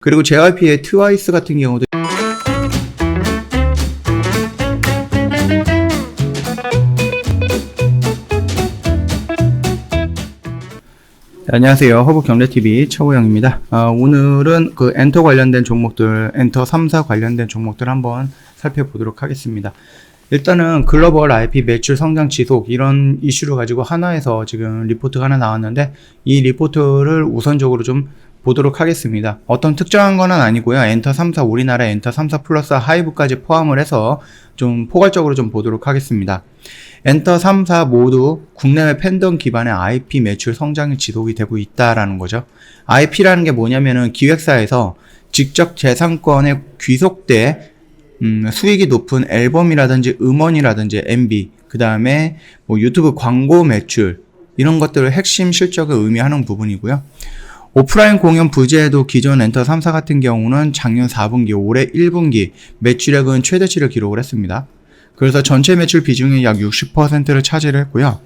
그리고 JYP의 트와이스 같은 경우도 안녕하세요. 허브경제TV 최호영입니다. 오늘은 그 엔터 관련된 종목들, 엔터 3사 관련된 종목들 한번 살펴보도록 하겠습니다. 일단은 글로벌 IP 매출 성장 지속 이런 이슈를 가지고 하나에서 지금 리포트가 하나 나왔는데 이 리포트를 우선적으로 좀 보도록 하겠습니다. 어떤 특정한 건 아니고요. 엔터 3사 우리나라 엔터 3사 플러스 하이브까지 포함을 해서 좀 포괄적으로 좀 보도록 하겠습니다. 엔터 3사 모두 국내외 팬덤 기반의 IP 매출 성장이 지속이 되고 있다라는 거죠. IP라는 게 뭐냐면은 기획사에서 직접 재산권에 귀속돼 수익이 높은 앨범이라든지 음원이라든지 MV, 그 다음에 뭐 유튜브 광고 매출 이런 것들을 핵심 실적을 의미하는 부분이고요. 오프라인 공연 부재에도 기존 엔터 3사 같은 경우는 작년 4분기, 올해 1분기 매출액은 최대치를 기록을 했습니다. 그래서 전체 매출 비중이 약 60%를 차지를 했고요.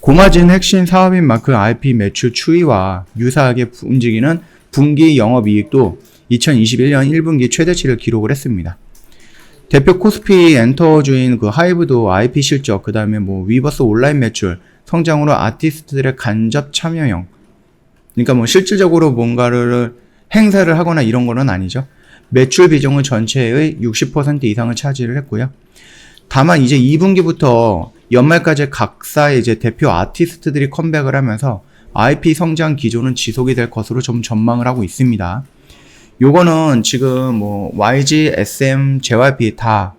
고마진 핵심 사업인 만큼 IP 매출 추이와 유사하게 움직이는 분기 영업이익도 2021년 1분기 최대치를 기록을 했습니다. 대표 코스피 엔터주인 그 하이브도 IP 실적, 그 다음에 뭐 위버스 온라인 매출, 성장으로 아티스트들의 간접 참여형, 그러니까 뭐 실질적으로 뭔가를 행사를 하거나 이런 거는 아니죠. 매출 비중은 전체의 60% 이상을 차지를 했고요. 다만 이제 2분기부터 연말까지 각사의 이제 대표 아티스트들이 컴백을 하면서 IP 성장 기조는 지속이 될 것으로 좀 전망을 하고 있습니다. 요거는 지금 뭐 YG, SM, JYP 다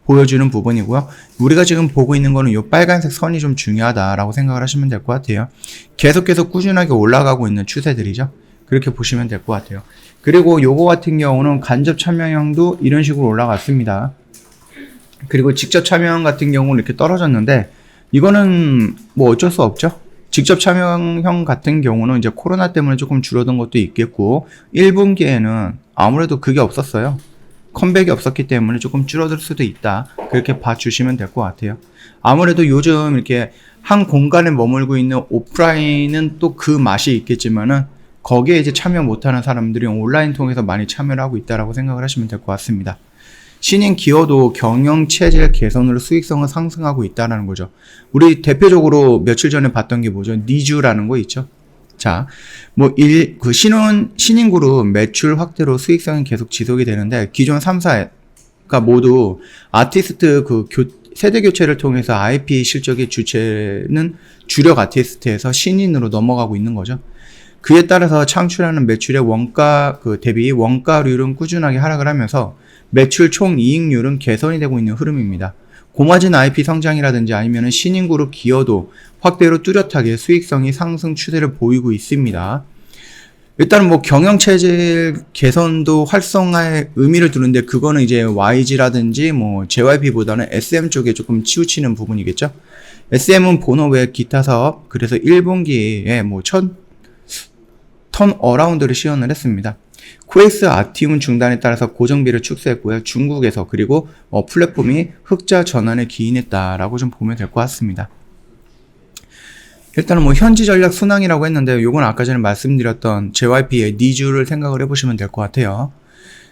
보여주는 부분이고요. 우리가 지금 보고 있는 거는 요 빨간색 선이 좀 중요하다라고 생각을 하시면 될 것 같아요. 계속 꾸준하게 올라가고 있는 추세들이죠. 그렇게 보시면 될 것 같아요. 그리고 요거 같은 경우는 간접 참여형도 이런 식으로 올라갔습니다. 그리고 직접 참여형 같은 경우는 이렇게 떨어졌는데 이거는 뭐 어쩔 수 없죠. 직접 참여형 같은 경우는 이제 코로나 때문에 조금 줄어든 것도 있겠고 1분기에는 아무래도 그게 없었어요. 컴백이 없었기 때문에 조금 줄어들 수도 있다. 그렇게 봐주시면 될 것 같아요. 아무래도 요즘 이렇게 한 공간에 머물고 있는 오프라인은 또 그 맛이 있겠지만은 거기에 이제 참여 못하는 사람들이 온라인 통해서 많이 참여를 하고 있다라고 생각을 하시면 될 것 같습니다. 신인 기어도 경영체질 개선으로 수익성을 상승하고 있다는 거죠. 우리 대표적으로 며칠 전에 봤던 게 뭐죠? 니쥬라는 거 있죠. 자, 뭐 신인 그룹 매출 확대로 수익성이 계속 지속이 되는데 기존 3사가 모두 아티스트 세대 교체를 통해서 IP 실적의 주체는 주력 아티스트에서 신인으로 넘어가고 있는 거죠. 그에 따라서 창출하는 매출의 원가 대비 원가율은 꾸준하게 하락을 하면서 매출 총 이익률은 개선이 되고 있는 흐름입니다. 고마진 IP 성장이라든지 아니면 신인 그룹 기여도 확대로 뚜렷하게 수익성이 상승 추세를 보이고 있습니다. 일단 뭐 경영체질 개선도 활성화에 의미를 두는데 그거는 이제 YG라든지 뭐 JYP보다는 SM 쪽에 조금 치우치는 부분이겠죠. SM은 본업외 기타 사업, 그래서 1분기에 뭐 턴 어라운드를 시연을 했습니다. 코엑스 아티움 중단에 따라서 고정비를 축소했고요. 중국에서 그리고 플랫폼이 흑자 전환에 기인했다라고 좀 보면 될 것 같습니다. 일단은 뭐 현지 전략 순항이라고 했는데 요건 아까 전에 말씀드렸던 JYP의 니쥬를 생각을 해보시면 될 것 같아요.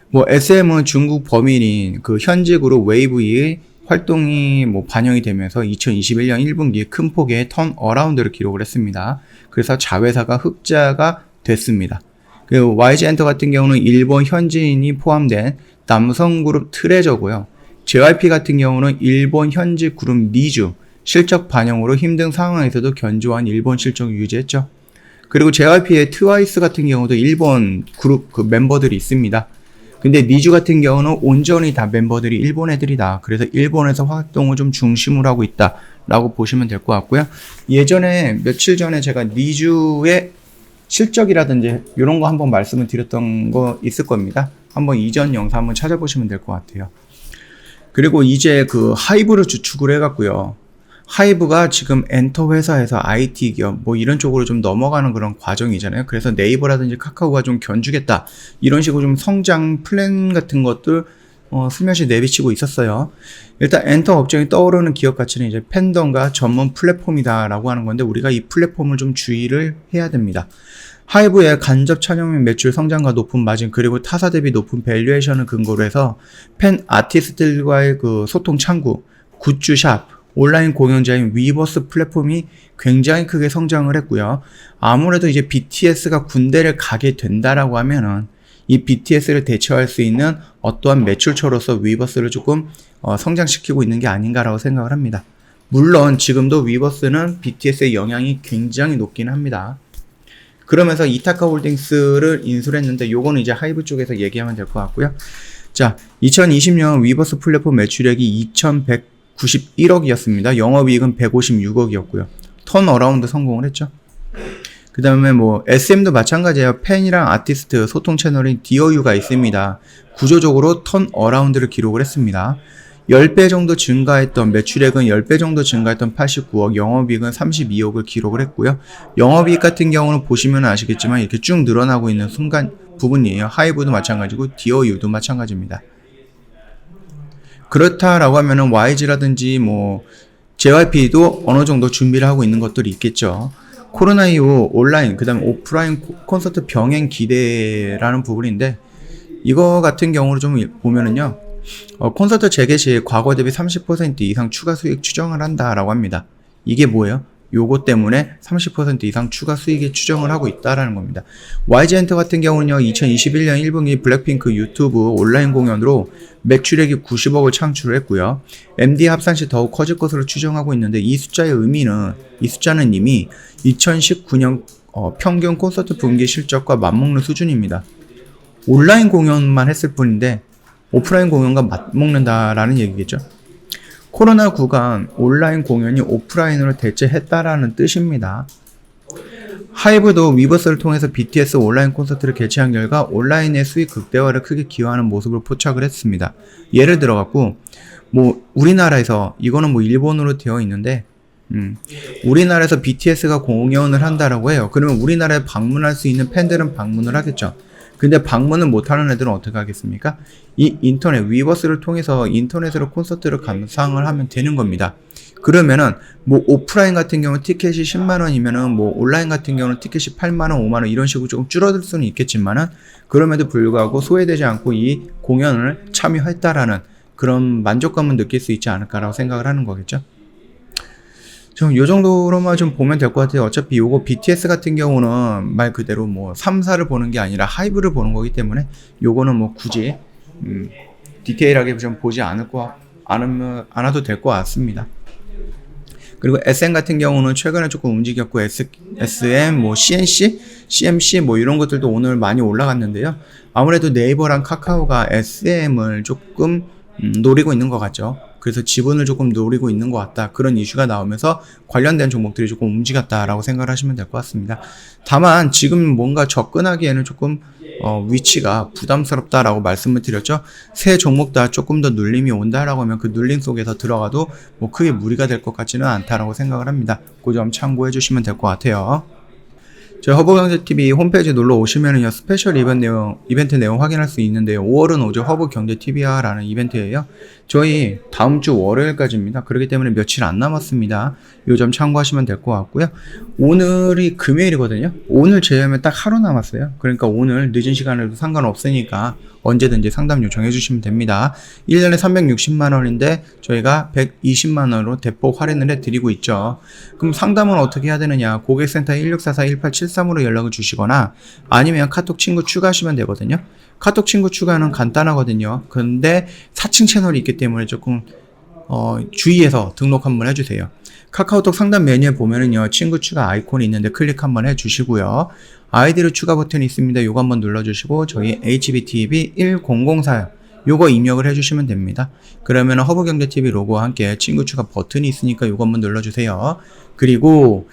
뭐 SM은 중국 범인인 그 현지 그룹 웨이브의 활동이 뭐 반영이 되면서 2021년 1분기에 큰 폭의 턴 어라운드를 기록을 했습니다. 그래서 자회사가 흑자가 됐습니다. 그리고 YG 엔터 같은 경우는 일본 현지인이 포함된 남성그룹 트레저고요. JYP 같은 경우는 일본 현지 그룹 니쥬 실적 반영으로 힘든 상황에서도 견조한 일본 실적을 유지했죠. 그리고 JYP의 트와이스 같은 경우도 일본 그룹 멤버들이 있습니다. 근데 니쥬 같은 경우는 온전히 다 멤버들이 일본 애들이다. 그래서 일본에서 활동을 좀 중심으로 하고 있다라고 보시면 될 것 같고요. 예전에 며칠 전에 제가 니쥬의 실적이라든지 이런 거 한번 말씀을 드렸던 거 있을 겁니다. 한번 이전 영상 한번 찾아보시면 될 것 같아요. 그리고 이제 하이브를 주축을 해갖고요. 하이브가 지금 엔터 회사에서 IT 기업 뭐 이런 쪽으로 좀 넘어가는 그런 과정이잖아요. 그래서 네이버라든지 카카오가 좀 견주겠다. 이런 식으로 좀 성장 플랜 같은 것들 슬며시 내비치고 있었어요. 일단 엔터 업종이 떠오르는 기업 가치는 이제 팬덤과 전문 플랫폼이다라고 하는 건데 우리가 이 플랫폼을 좀 주의를 해야 됩니다. 하이브의 간접 촬영 및 매출 성장과 높은 마진 그리고 타사 대비 높은 밸류에이션을 근거로 해서 팬 아티스트들과의 그 소통 창구, 굿즈샵, 온라인 공연자인 위버스 플랫폼이 굉장히 크게 성장을 했고요. 아무래도 이제 BTS가 군대를 가게 된다라고 하면은 이 BTS를 대체할 수 있는 어떠한 매출처로서 위버스를 조금 성장시키고 있는 게 아닌가라고 생각을 합니다. 물론 지금도 위버스는 BTS의 영향이 굉장히 높긴 합니다. 그러면서 이타카 홀딩스를 인수를 했는데 요거는 이제 하이브 쪽에서 얘기하면 될 것 같고요. 자, 2020년 위버스 플랫폼 매출액이 2191억이었습니다. 영업이익은 156억이었고요. 턴어라운드 성공을 했죠. 그 다음에 뭐 SM도 마찬가지예요. 팬이랑 아티스트 소통 채널인 DOU가 있습니다. 구조적으로 턴어라운드를 기록을 했습니다. 10배 정도 증가했던 매출액은 10배 정도 증가했던 89억, 영업이익은 32억을 기록을 했고요. 영업이익 같은 경우는 보시면 아시겠지만 이렇게 쭉 늘어나고 있는 순간 부분이에요. 하이브도 마찬가지고 DOU도 마찬가지입니다. 그렇다라고 하면은 YG라든지 뭐 JYP도 어느 정도 준비를 하고 있는 것들이 있겠죠. 코로나 이후 온라인, 그 다음에 오프라인 콘서트 병행 기대라는 부분인데 이거 같은 경우로 좀 보면은요. 콘서트 재개 시 과거 대비 30% 이상 추가 수익 추정을 한다라고 합니다. 이게 뭐예요? 요거 때문에 30% 이상 추가 수익에 추정을 하고 있다라는 겁니다. YG엔터 같은 경우는요, 2021년 1분기 블랙핑크 유튜브 온라인 공연으로 매출액이 90억을 창출을 했고요. MD 합산 시 더욱 커질 것으로 추정하고 있는데 이 숫자는 이미 2019년 평균 콘서트 분기 실적과 맞먹는 수준입니다. 온라인 공연만 했을 뿐인데 오프라인 공연과 맞먹는다라는 얘기겠죠. 코로나 구간 온라인 공연이 오프라인으로 대체했다라는 뜻입니다. 하이브도 위버스를 통해서 BTS 온라인 콘서트를 개최한 결과 온라인의 수익 극대화를 크게 기여하는 모습을 포착을 했습니다. 예를 들어갖고 뭐 우리나라에서 이거는 뭐 일본어로 되어 있는데 우리나라에서 BTS가 공연을 한다라고 해요. 그러면 우리나라에 방문할 수 있는 팬들은 방문을 하겠죠. 근데 방문을 못하는 애들은 어떻게 하겠습니까? 이 인터넷, 위버스를 통해서 인터넷으로 콘서트를 감상을 하면 되는 겁니다. 그러면은 뭐 오프라인 같은 경우는 티켓이 10만원이면은 뭐 온라인 같은 경우는 티켓이 8만원, 5만원 이런 식으로 조금 줄어들 수는 있겠지만은 그럼에도 불구하고 소외되지 않고 이 공연을 참여했다라는 그런 만족감을 느낄 수 있지 않을까라고 생각을 하는 거겠죠. 좀 요 정도로만 좀 보면 될 것 같아요. 어차피 요거 BTS 같은 경우는 말 그대로 뭐 3사를 보는 게 아니라 하이브를 보는 거기 때문에 요거는 뭐 굳이 디테일하게 좀 보지 않아도 될 것 같습니다. 그리고 SM 같은 경우는 최근에 조금 움직였고 SM, 뭐 CMC 뭐 이런 것들도 오늘 많이 올라갔는데요. 아무래도 네이버랑 카카오가 SM을 조금 노리고 있는 것 같죠. 그래서 지분을 조금 노리고 있는 것 같다. 그런 이슈가 나오면서 관련된 종목들이 조금 움직였다라고 생각을 하시면 될 것 같습니다. 다만 지금 뭔가 접근하기에는 조금 위치가 부담스럽다라고 말씀을 드렸죠. 새 종목 다 조금 더 눌림이 온다라고 하면 그 눌림 속에서 들어가도 뭐 크게 무리가 될 것 같지는 않다라고 생각을 합니다. 그 점 참고해 주시면 될 것 같아요. 저희 허브경제TV 홈페이지 놀러 오시면은요, 스페셜 이벤트 내용 확인할 수 있는데요. 5월은 오죠. 허브경제TV야라는 이벤트예요. 저희 다음 주 월요일까지입니다. 그렇기 때문에 며칠 안 남았습니다. 요 점 참고하시면 될 것 같고요. 오늘이 금요일이거든요. 오늘 제외하면 딱 하루 남았어요. 그러니까 오늘 늦은 시간에도 상관없으니까 언제든지 상담 요청해 주시면 됩니다. 1년에 360만원인데 저희가 120만원으로 대폭 할인을 해드리고 있죠. 그럼 상담은 어떻게 해야 되느냐? 고객센터 1644-1873으로 연락을 주시거나 아니면 카톡 친구 추가하시면 되거든요. 카톡 친구 추가는 간단하거든요. 근데 사칭 채널이 있기 때문에 조금 주의해서 등록 한번 해주세요. 카카오톡 상담 메뉴에 보면은요, 친구 추가 아이콘이 있는데 클릭 한번 해주시고요. 아이디로 추가 버튼이 있습니다. 요거 한번 눌러주시고 저희 HBTV 1004 요거 입력을 해주시면 됩니다. 그러면 허브경제TV 로고와 함께 친구 추가 버튼이 있으니까 요거 한번 눌러주세요. 그리고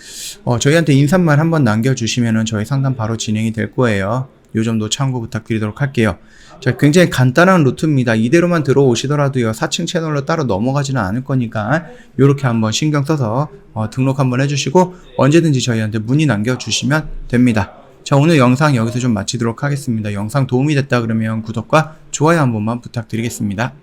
저희한테 인사말 한번 남겨주시면은 저희 상담 바로 진행이 될 거예요. 요 점도 참고 부탁드리도록 할게요. 자, 굉장히 간단한 루트입니다. 이대로만 들어오시더라도요, 사칭 채널로 따로 넘어가지는 않을 거니까 요렇게 한번 신경 써서 등록 한번 해주시고 언제든지 저희한테 문의 남겨주시면 됩니다. 자, 오늘 영상 여기서 좀 마치도록 하겠습니다. 영상 도움이 됐다 그러면 구독과 좋아요 한 번만 부탁드리겠습니다.